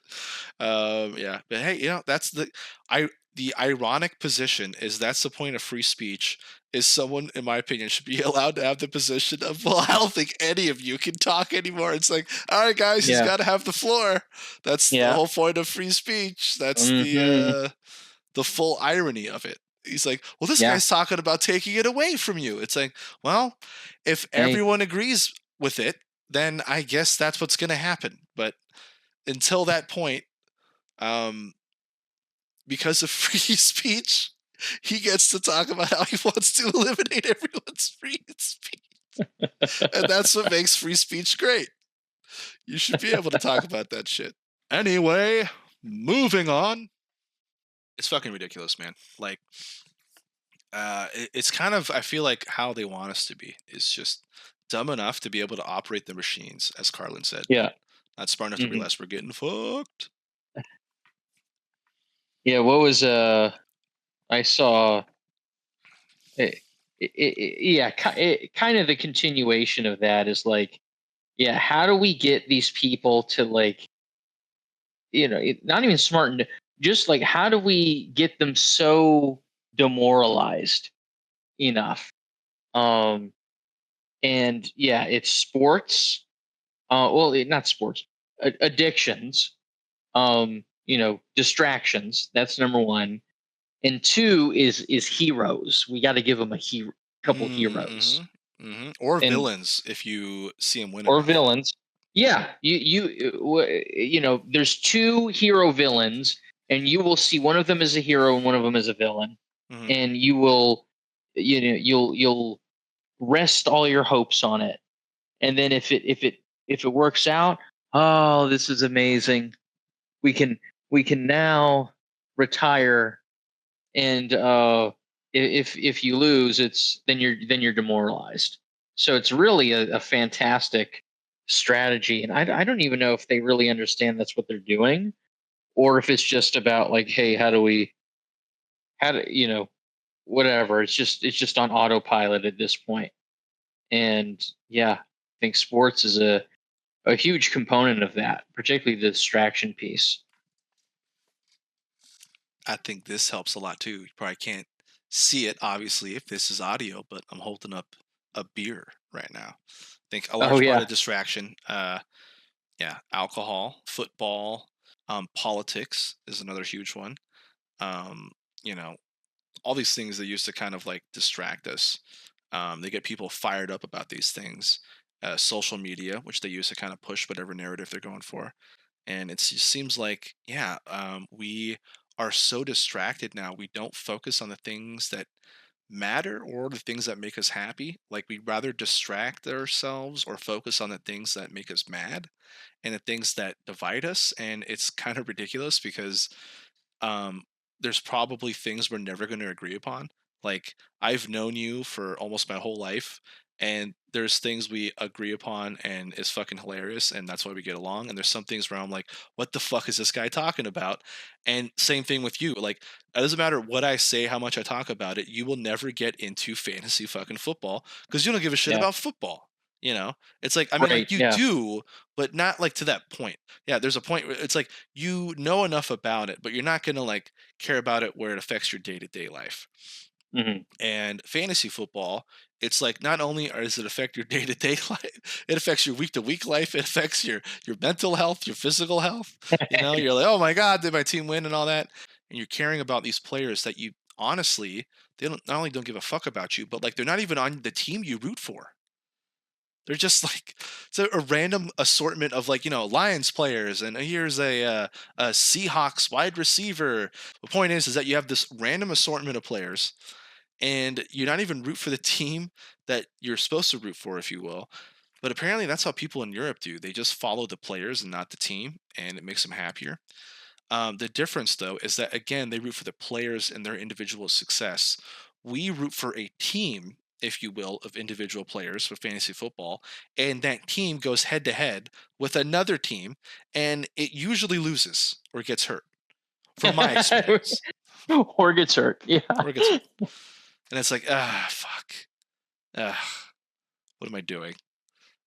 Yeah, but hey, that's the ironic position is that's the point of free speech, is someone, in my opinion, should be allowed to have the position of, well, I don't think any of you can talk anymore. It's like, all right, guys, he's got to have the floor. That's the whole point of free speech. That's the full irony of it. He's like, well, this guy's talking about taking it away from you. It's like, well, if everyone agrees with it, then I guess that's what's going to happen. But until that point, because of free speech, he gets to talk about how he wants to eliminate everyone's free speech. And that's what makes free speech great. You should be able to talk about that shit. Anyway, moving on. It's fucking ridiculous, man. Like, it's kind of, I feel like how they want us to be is just dumb enough to be able to operate the machines, as Carlin said. Yeah. Not smart enough to realize we're getting fucked. Yeah, what was I saw kind of the continuation of that is like, how do we get these people to, like, not even smart, just like, how do we get them so demoralized enough? And it's sports. Well, not sports, addictions, distractions. That's number one. And two is heroes. We got to give them a couple heroes. Or villains if you see them win. Or villains. Yeah. You there's two hero villains and you will see one of them as a hero and one of them as a villain, Mhm. and you will, you'll rest all your hopes on it, and then if it works out, oh, this is amazing. We can now retire, and if you lose, then you're demoralized. So it's really a fantastic strategy, and I don't even know if they really understand that's what they're doing, or if it's just about like, hey, how do whatever. It's just on autopilot at this point. And yeah, I think sports is a huge component of that, particularly the distraction piece. I think this helps a lot too. You probably can't see it, obviously, if this is audio, but I'm holding up a beer right now. I think a Oh large part yeah. of distraction, yeah, alcohol, football, politics is another huge one. Um, you know, all these things they use to kind of like distract us. They get people fired up about these things. Social media, which they use to kind of push whatever narrative they're going for. And it just seems like, yeah, we are so distracted now. We don't focus on the things that matter or the things that make us happy. Like we'd rather distract ourselves or focus on the things that make us mad and the things that divide us. And it's kind of ridiculous because um, there's probably things we're never going to agree upon. Like I've known you for almost my whole life, and there's things we agree upon, and it's fucking hilarious, and that's why we get along. And there's some things where I'm like, "What the fuck is this guy talking about?" And same thing with you. Like it doesn't matter what I say, how much I talk about it, you will never get into fantasy fucking football because you don't give a shit Yeah. about football. You know, it's like I mean, Right. like you Yeah. do, but not like to that point. Yeah, there's a point where it's like you know enough about it, but you're not gonna like care about it where it affects your day to day life. Hmm. And fantasy football, it's like not only does it affect your day to day life, it affects your week to week life. It affects your mental health, your physical health. You know, you're like, oh my god, did my team win and all that, and you're caring about these players that you honestly they don't not only don't give a fuck about you, but like they're not even on the team you root for. They're just like it's a random assortment of like Lions players, and here's a Seahawks wide receiver. The point is that you have this random assortment of players, and you're not even root for the team that you're supposed to root for, if you will. But apparently, that's how people in Europe do. They just follow the players and not the team, and it makes them happier. The difference, though, is that again, they root for the players and their individual success. We root for a team, if you will, of individual players for fantasy football, and that team goes head to head with another team, and it usually loses or gets hurt, from my experience, Or gets hurt. Yeah. or gets hurt. And it's like, fuck, ah, what am I doing?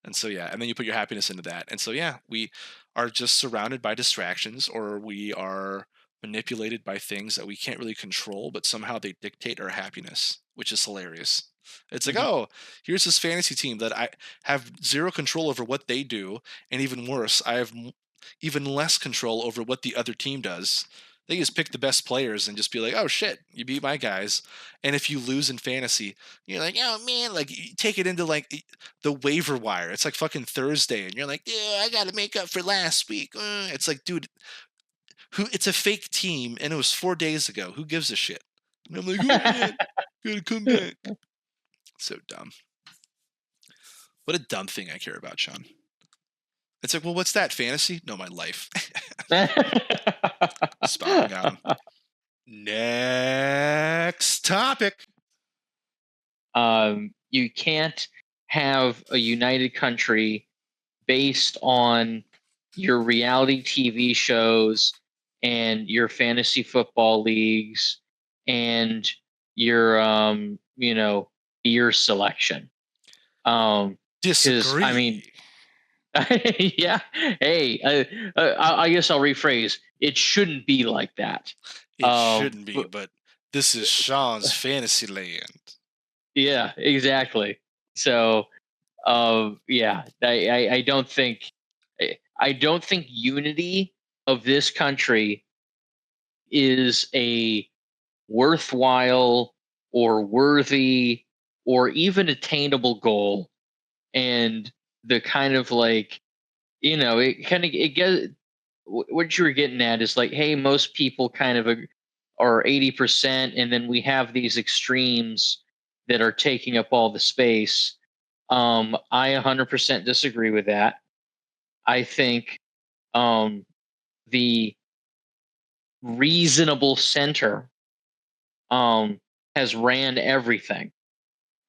And so yeah, and then you put your happiness into that. And so yeah, we are just surrounded by distractions, or we are manipulated by things that we can't really control, but somehow they dictate our happiness, which is hilarious. It's like, Mhm. oh, here's this fantasy team that I have zero control over what they do, and even worse, I have even less control over what the other team does. They just pick the best players and just be like, oh shit, you beat my guys. And if you lose in fantasy, you're like, oh man, like you take it into like the waiver wire. It's like fucking Thursday, and you're like, yeah, I got to make up for last week. It's like, dude, who? It's a fake team, and it was 4 days ago. Who gives a shit? And I'm like, oh man, gotta come back. So dumb. What a dumb thing I care about, Sean. It's like, well, what's that fantasy? No, my life. Spot on, got him. Next topic. You can't have a united country based on your reality TV shows and your fantasy football leagues and your beer selection. Because I mean, Disagree. yeah, hey, I guess I'll rephrase. It shouldn't be like that. It shouldn't be, But but this is Sean's fantasy land. yeah, exactly. So, yeah, I don't think I don't think unity of this country is a worthwhile or worthy or even attainable goal. And the kind of like, it kind of it gets what you were getting at is like, hey, most people kind of are 80%, and then we have these extremes that are taking up all the space. I 100% disagree with that. I think the reasonable center has ran everything.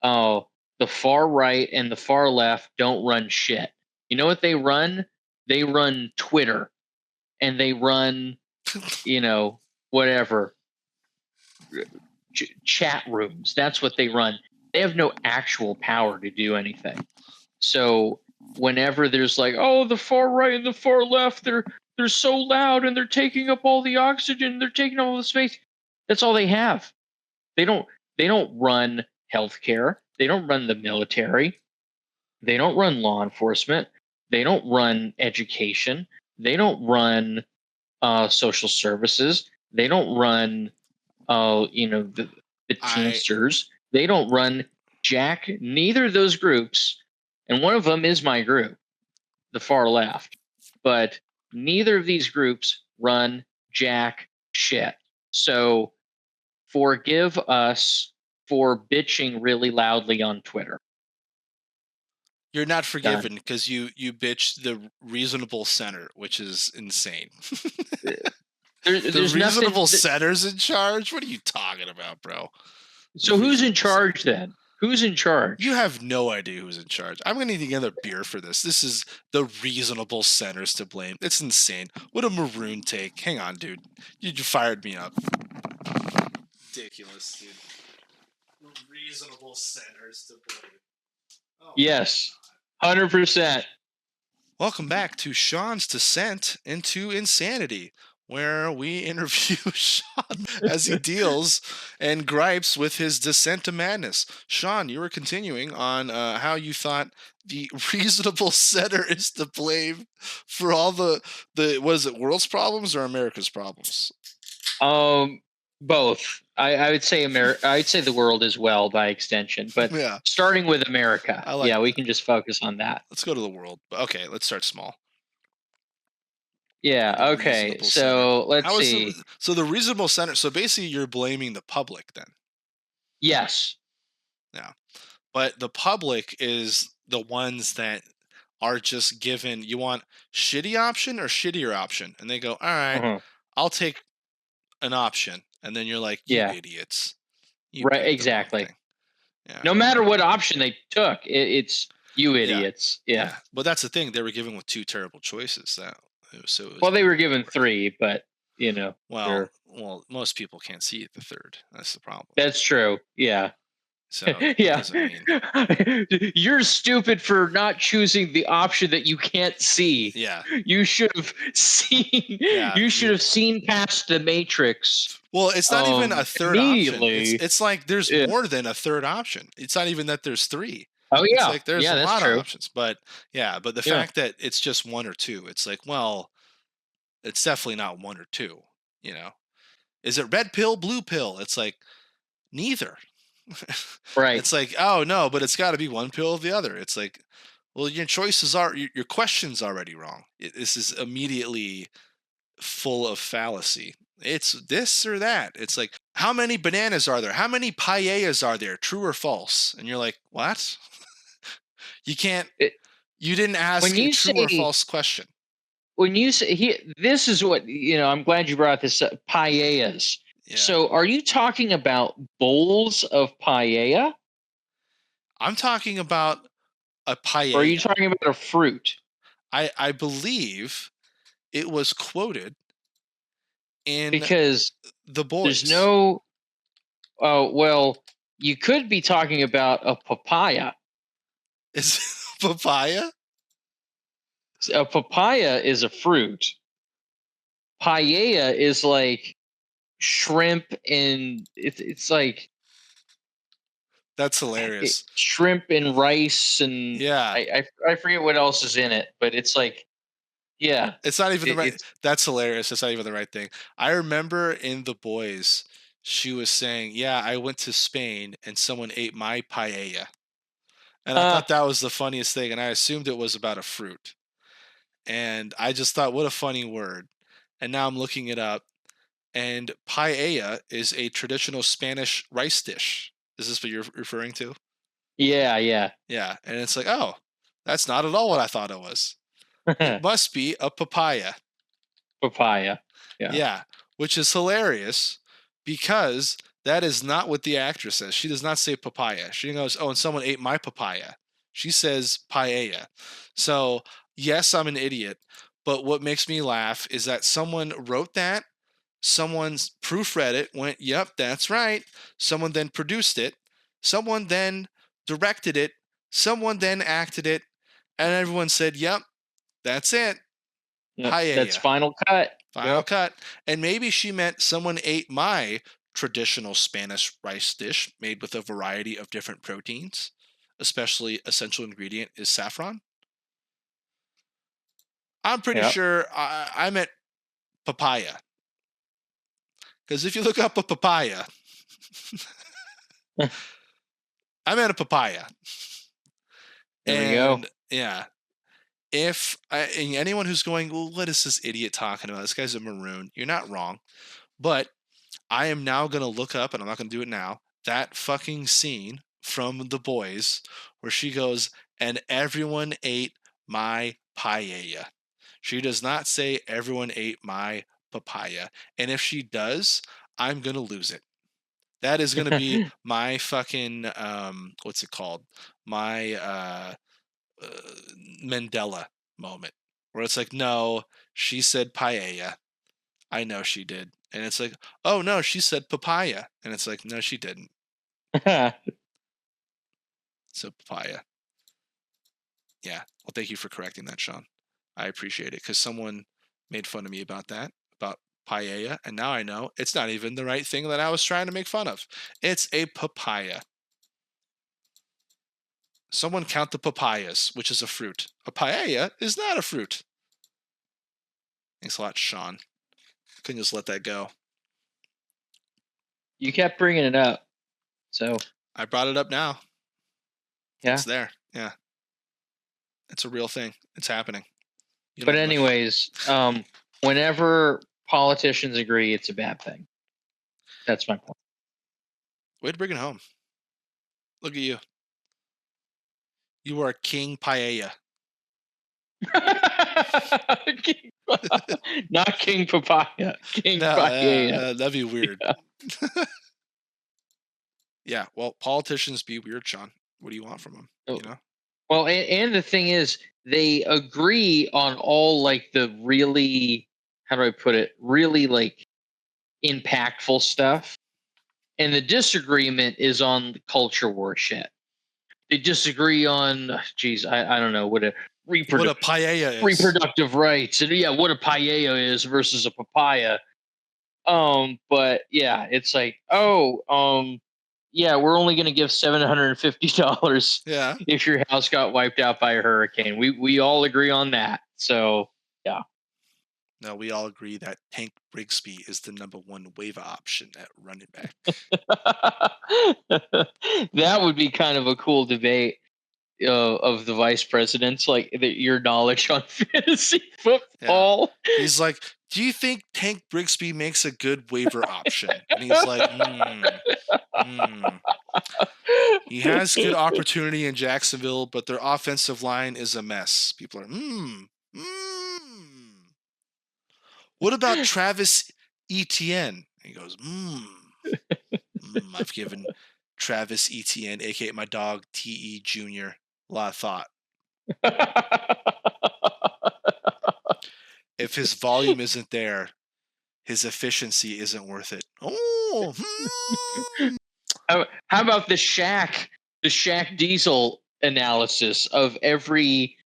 The far right and the far left don't run shit. You know what they run? They run Twitter, and they run, whatever, chat rooms. That's what they run. They have no actual power to do anything. So whenever there's like, oh, the far right and the far left, they're so loud and they're taking up all the oxygen, they're taking up all the space. That's all they have. They don't run healthcare. They don't run the military. They don't run law enforcement. They don't run education. They don't run social services. They don't run the Teamsters. They don't run jack. Neither of those groups, and one of them is my group, the far left, but neither of these groups run jack shit. So forgive us for bitching really loudly on Twitter. You're not forgiven because you bitched the reasonable center, which is insane. The reasonable center's in charge? What are you talking about, bro? So who's in charge then? Who's in charge? You have no idea who's in charge. I'm going to need to get another beer for this. This is the reasonable centers to blame. It's insane. What a Maroon take. Hang on, dude. You fired me up. Ridiculous, dude. The reasonable centers to blame. Oh, yes, 100%. Welcome back to Sean's Descent into Insanity, where we interview Sean as he deals and gripes with his descent to madness. Sean, you were continuing on how you thought the reasonable center is to blame for all the was it world's problems or America's problems? Both. I would say I'd say the world as well by extension, but yeah. Starting with America. We can just focus on that. Let's go to the world. Okay, let's start small. Yeah, okay. So let's see. So the reasonable center, so basically you're blaming the public then. Yes. Yeah. But the public is the ones that are just given, you want shitty option or shittier option? And they go, all right, I'll take an option. And then you're like, you idiots. Right, exactly. Yeah. No matter what option they took, it's you idiots. Yeah. But that's the thing. They were given with two terrible choices. They were given three, but Well, most people can't see the third. That's the problem. That's true. Yeah. So yeah, you're stupid for not choosing the option that you can't see. Yeah, you should have seen. Yeah, you should have seen past the Matrix. Well, it's not even a third option. It's like there's more than a third option. It's not even that there's three. Oh yeah, it's like there's a lot of options. But the fact that it's just one or two, it's like, well, it's definitely not one or two. Is it red pill, blue pill? It's like neither. Right. It's like, oh no, but it's got to be one pill or the other. It's like, well, your choices are your question's already wrong. This is immediately full of fallacy. It's this or that. It's like, how many bananas are there? How many paellas are there? True or false? And you're like, what? You can't. You didn't ask a true or false question. When you say this is what I'm glad you brought this up. Paellas. Yeah. So are you talking about bowls of paella? I'm talking about a paella. Or are you talking about a fruit? I believe it was quoted in because the boys. There's no. Oh well, you could be talking about a papaya. Is papaya? A papaya is a fruit. Paella is like shrimp and it's like that's hilarious. Shrimp and rice and I forget what else is in it, but it's like it's not even the right. That's hilarious. It's not even the right thing. I remember in The Boys, she was saying, "Yeah, I went to Spain and someone ate my paella," and I thought that was the funniest thing, and I assumed it was about a fruit. And I just thought, what a funny word. And now I'm looking it up. And paella is a traditional Spanish rice dish. Is this what you're referring to? Yeah, yeah. Yeah. And it's like, oh, that's not at all what I thought it was. It must be a papaya. Papaya. Yeah. Yeah. Which is hilarious because that is not what the actress says. She does not say papaya. She goes, oh, and someone ate my papaya. She says paella. So, yes, I'm an idiot. But what makes me laugh is that someone wrote that. Someone's proofread it, went, yep, that's right. Someone then produced it. Someone then directed it. Someone then acted it. And everyone said, yep, that's it. Yep, Paella. that's final cut. Final cut. And maybe she meant someone ate my traditional Spanish rice dish made with a variety of different proteins, especially essential ingredient is saffron. I'm pretty sure I meant papaya. Because if you look up a papaya, I meant a papaya. There we go. Yeah. If anyone who's going, well, what is this idiot talking about? This guy's a Maroon. You're not wrong. But I am now going to look up, and I'm not going to do it now, that fucking scene from The Boys where she goes, and everyone ate my paella. She does not say everyone ate my papaya. And if she does, I'm going to lose it. That is going to be my fucking, what's it called? My Mandela moment. Where it's like, no, she said paella. I know she did. And it's like, oh, no, she said papaya. And it's like, no, she didn't. So papaya. Yeah. Well, thank you for correcting that, Sean. I appreciate it because someone made fun of me about that, about paella. And now I know it's not even the right thing that I was trying to make fun of. It's a papaya. Someone count the papayas, which is a fruit. A paella is not a fruit. Thanks a lot, Sean. Couldn't just let that go. You kept bringing it up, so I brought it up now. Yeah, it's there. Yeah, it's a real thing. It's happening. But anyways, whenever politicians agree, it's a bad thing. That's my point. Way to bring it home. Look at you. You are King Paella. Not King Papaya. King Paella. That'd be weird. Yeah. Yeah, well, politicians be weird, Sean. What do you want from them? You know? Well, and the thing is, they agree on all like the really, how do I put it, really like impactful stuff. And the disagreement is on the culture war shit. They disagree on, geez, I don't know what a paella is. Reproductive rights, and what a paella is versus a papaya. But yeah, it's like, we're only going to give $750 if your house got wiped out by a hurricane. We all agree on that. So yeah. No, we all agree that Tank Brigsby is the number one waiver option at running back. That would be kind of a cool debate of the vice presidents, like your knowledge on fantasy football. Yeah. He's like, do you think Tank Brigsby makes a good waiver option? And he's like, He has good opportunity in Jacksonville, but their offensive line is a mess. People are, What about Travis Etienne? And he goes, I've given Travis Etienne, aka my dog T.E. Jr., a lot of thought. If his volume isn't there, his efficiency isn't worth it. How about the Shaq Diesel analysis of every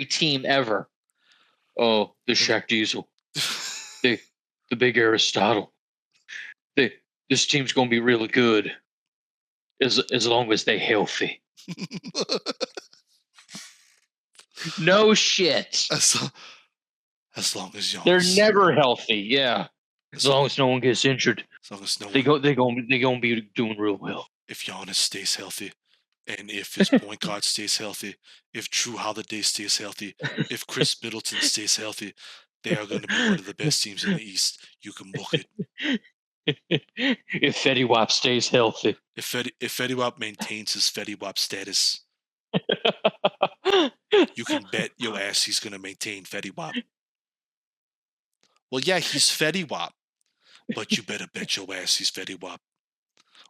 team ever? Oh, the Shaq Diesel, the big Aristotle. This team's gonna be really good as long as they're healthy. No shit. As long as y'all. They're never healthy. Yeah. As long as no one gets injured. As long as no they're gonna be doing real well. If Giannis stays healthy, And if his point guard stays healthy, if Drew Holiday stays healthy, if Chris Middleton stays healthy, they are going to be one of the best teams in the East. You can book it. If Fetty Wap stays healthy. If Fetty Wap maintains his Fetty Wap status, you can bet your ass he's going to maintain Fetty Wap. Well, yeah, he's Fetty Wap, but you better bet your ass he's Fetty Wap.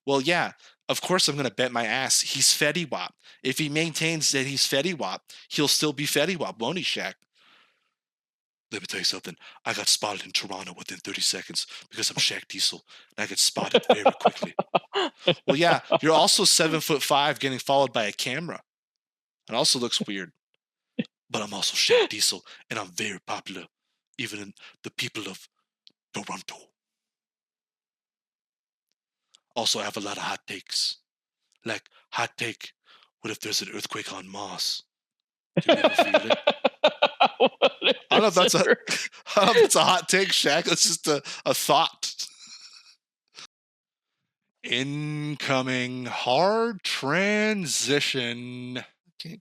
Well, yeah, of course I'm going to bet my ass he's Fetty Wap. If he maintains that he's Fetty Wap, he'll still be Fetty Wap, won't he, Shaq? Let me tell you something. I got spotted in Toronto within 30 seconds because I'm Shaq Diesel, and I get spotted very quickly. Well, yeah, you're also 7'5" getting followed by a camera. It also looks weird. But I'm also Shaq Diesel, and I'm very popular, even in the people of Toronto. Also, I have a lot of hot takes. Like, hot take, what if there's an earthquake on Mars? Do you ever feel it? I don't know if that's a hot take, Shaq. That's just a thought. Incoming hard transition.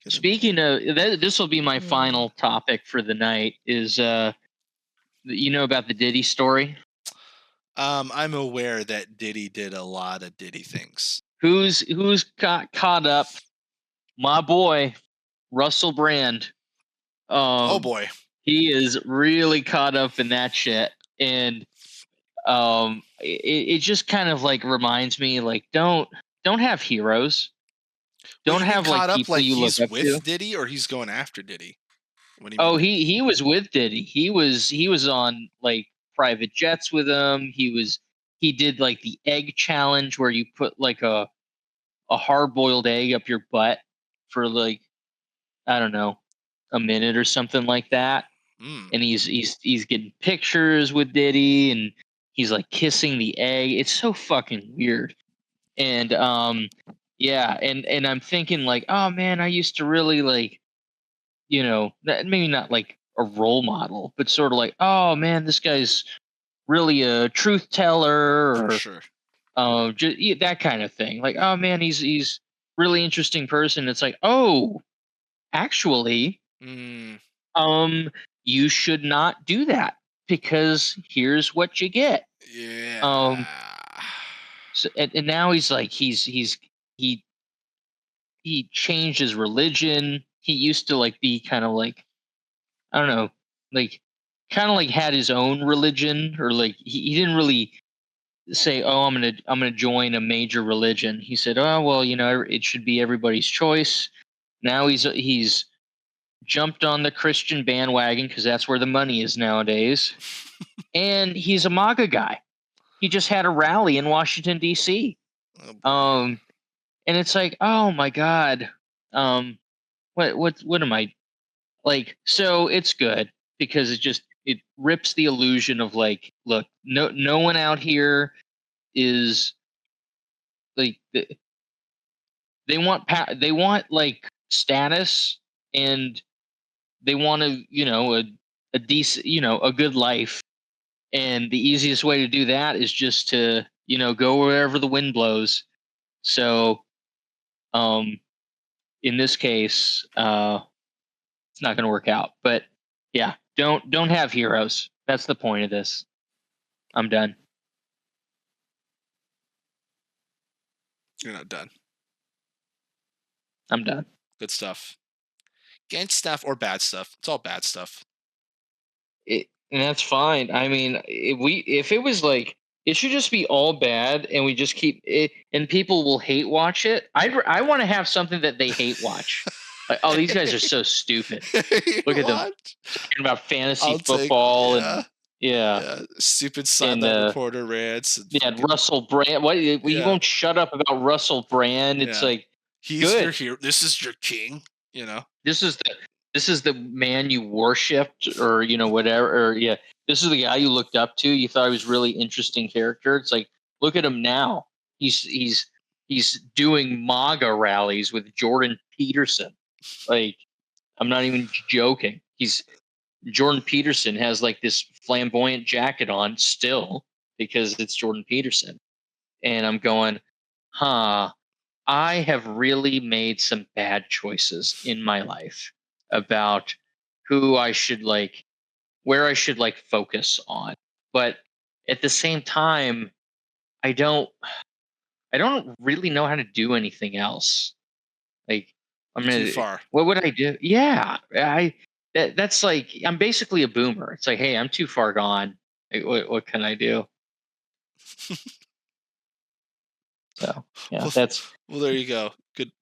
Speaking of this, will be my final topic for the night. Is you know about the Diddy story? I'm aware that Diddy did a lot of Diddy things. Who's got caught up? My boy, Russell Brand. Oh boy, he is really caught up in that shit, and it just kind of like reminds me, like, don't have heroes. Don't have like people you look up to. He's with Diddy or he's going after Diddy? What do you mean? He was with Diddy. He was on like private jets with him. He did like the egg challenge where you put like a hard-boiled egg up your butt for like, I don't know, a minute or something like that. And he's getting pictures with Diddy, and he's like kissing the egg. It's so fucking weird. And yeah, and I'm thinking like, oh man, I used to really like, you know, maybe not like a role model, but sort of like, oh man, this guy's really a truth teller, or for sure. Just that kind of thing. Like, oh man, he's really interesting person. It's like, oh, actually, you should not do that because here's what you get. Yeah. So and now he's like he changed his religion. He used to like be kind of like, I don't know, like kind of like had his own religion, or like he didn't really say, oh, I'm gonna join a major religion. He said, oh well, you know, it should be everybody's choice. Now he's jumped on the Christian bandwagon because that's where the money is nowadays. And he's a MAGA guy. He just had a rally in Washington D.C. And it's like, oh my god, what am I like? So it's good because it rips the illusion of like, look, no one out here is like they want like status, and they want to, you know, a decent, you know, a good life. And the easiest way to do that is just to, you know, go wherever the wind blows. So, in this case, it's not going to work out. But yeah, don't have heroes. That's the point of this. I'm done. You're not done. I'm done. Good stuff. Good stuff or bad stuff. It's all bad stuff. And that's fine. I mean, if it was like, it should just be all bad, and we just keep it, and people will hate watch it. I want to have something that they hate watch. Like, oh, these guys are so stupid. Look at them talking about fantasy football and yeah, stupid sideline reporter rants. Russell Brand. What? You won't shut up about Russell Brand. It's like, he's good. your hero. This is your king. You know, this is the man you worshipped, or you know, whatever. Or this is the guy you looked up to. You thought he was really interesting character. It's like, look at him now. He's doing MAGA rallies with Jordan Peterson. Like, I'm not even joking. Jordan Peterson has like this flamboyant jacket on still because it's Jordan Peterson. And I'm going, huh, I have really made some bad choices in my life about who I should like, where I should like focus on. But at the same time, I don't I don't really know how to do anything else. Like I'm Too gonna far. what would I do? Yeah. That's like I'm basically a boomer. It's like, hey, I'm too far gone. Like, what can I do? So yeah, Well, that's well, there you go. Good,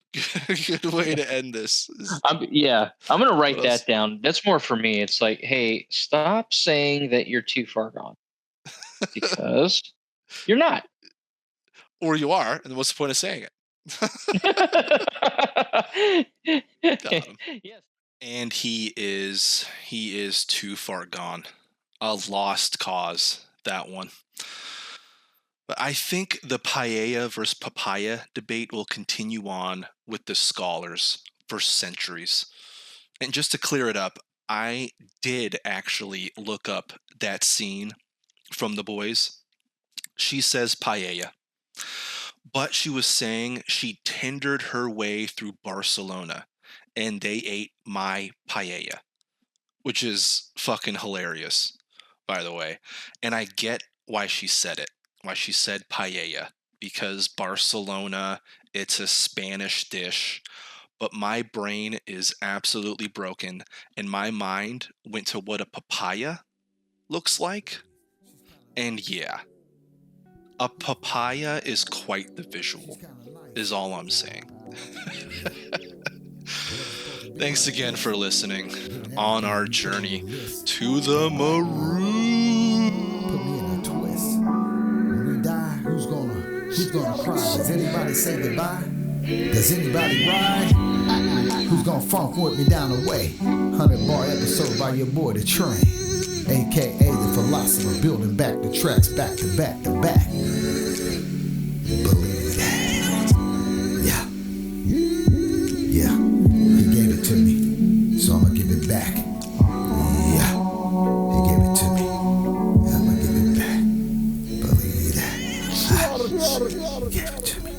good way to end this. I'm gonna What write else? that down. That's more for me. It's like, hey, stop saying that you're too far gone because you're not. Or you are, and what's the point of saying it? Got him. Yes. And he is too far gone. A lost cause, that one. But I think the paella versus papaya debate will continue on with the scholars for centuries. And just to clear it up, I did actually look up that scene from The Boys. She says paella, but she was saying she tendered her way through Barcelona and they ate my paella, which is fucking hilarious, by the way. And I get why she said it, why she said paella, because Barcelona, it's a Spanish dish, but my brain is absolutely broken, and my mind went to what a papaya looks like. And yeah, a papaya is quite the visual, is all I'm saying. Thanks again for listening on our journey to the Maroon. Put me in a twist. When we die, who's gonna cry? Does anybody say goodbye? Does anybody ride? Who's gonna funk with me down the way? 100-bar episode by your boy The Train, aka the Philosopher, building back the tracks back to back to back. Believe that. Yeah. Yeah. He gave it to me, so I'ma give it back. Yeah. He gave it to me. I'ma give it back. Believe that. He gave it to me.